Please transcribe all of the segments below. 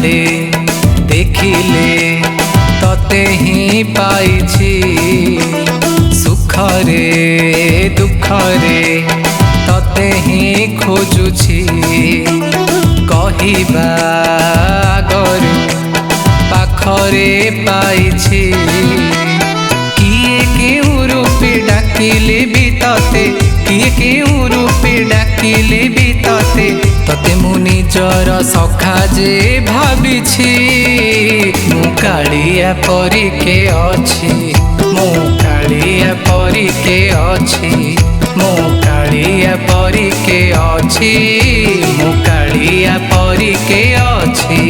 बाटे देखिले तते ही पाइछि सुखरे दुखरे तते ही खोजुछि कहिबा आगरु पाखरे पाइछि किए केउ रूपे डाकिले भी तते किए केउ रूपे डाकिले भी तते तते मु निजर सखा जे भाबिछि मु कालिया परी के अछि मु कालिया परी के अछि मु कालिया परी के अछि मु कालिया परी के अछि।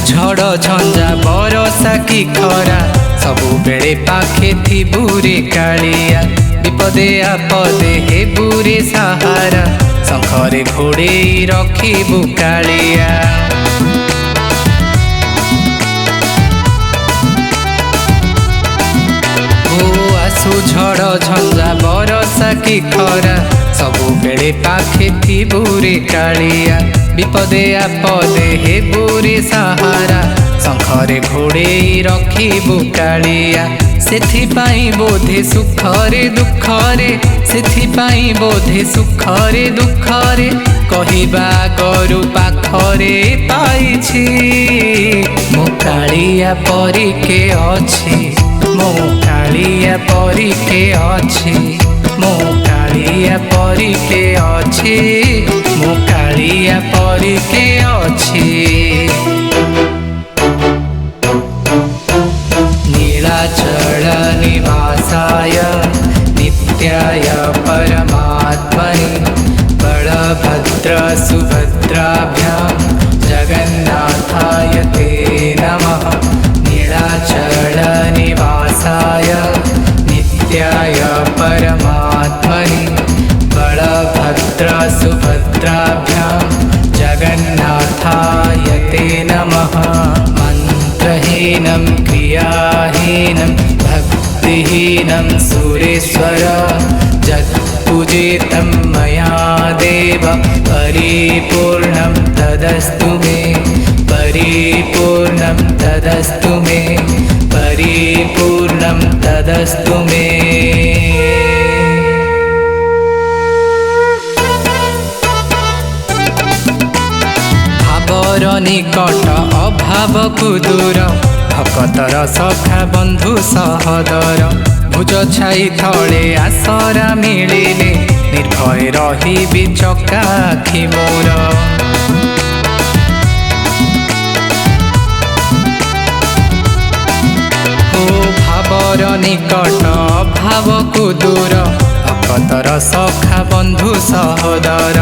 झड़ झंझा बरसा की खरा सबु बेले पाखे थी बुरे कालिया विपदे आपदे हे बुरे सहारा शंखरे घोड़े रखिबु कालिया। ओ आसु झड़ झंझा बरसा की खरा सबु बेले पाखे थी बुरे कालिया विपदे आपदे हे बुरे सहारा शंखरे घोड़े रखिबु कालिया। सेथिपाई बोधे सुखरे दुखरे सेथिपाई बोधे सुखरे दुखरे कहिबा गरु पाखरे पाइछि मु कालिया परी के अछि मु कालिया परी के अछि मु कालिया परी के अछि मु कालिया परी के अछि। नीलाचल निवासाय नित्याय परमात्मने बलभद्र सुभद्राभ्यां जगन्नाथाय ते नमः। नीलाचल निवासाय नित्याय परमात्मने बलभद्र सुभद्राभ्यां जगन्नाथाय ते नमः। मंत्रहीनं क्रियाहीनं भक्तिहीनं सुरेश्वर यत्पूजितं मया देव परिपूर्णं तदस्तु मे परिपूर्णं तदस्तु मे परिपूर्णं तदस्तु मे। निकट अभाव को दूर भकतर सखा बंधु सहदर भुज छाई थले आसरा मिलिले निर्भय रही चका आखि मोर। ओ भावर निकट अभाव को दूर भकतर सखा बंधु सहदर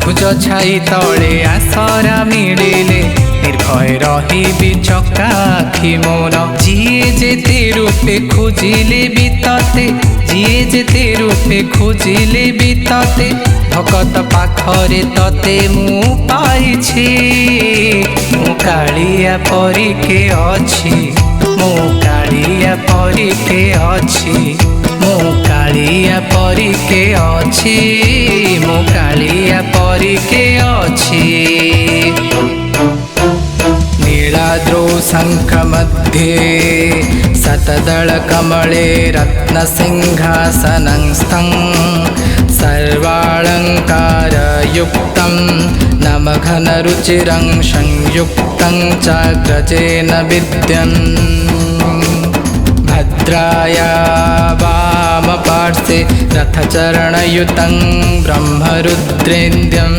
भुज छाई तले आसरा मिलिले निर्भय रही चका आखि मोर। जिए जेते रूपे खोजिले भी तते जिए जेते रूपे खोजिले भी तते भकत पाखरे तते मु पाइछि मु कालिया परी के अछि मु कालिया परी के अछि मु कालिया परी के अछि मु कालिया परी के अछि। नीलाद्रौ शंख मध्ये शतदल कमले रत्नसिंहासनं स्तं सर्वालंकार युक्तं नमघनरुचिरं संयुक्तं चाग्रजेन विद्यन्। भद्राया वामपार्श्वे रथचरणयुतं ब्रह्मरुद्रेन्द्रं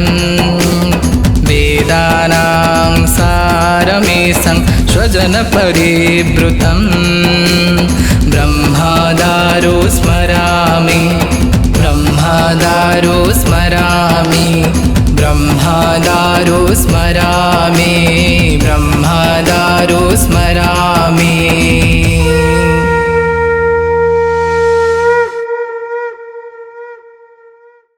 वेदानां सारमेशं स्वजनपरिवृतं ब्रह्मदारो स्मरामि ब्रह्मदारो स्मरामि ब्रह्मदारो स्मरामि।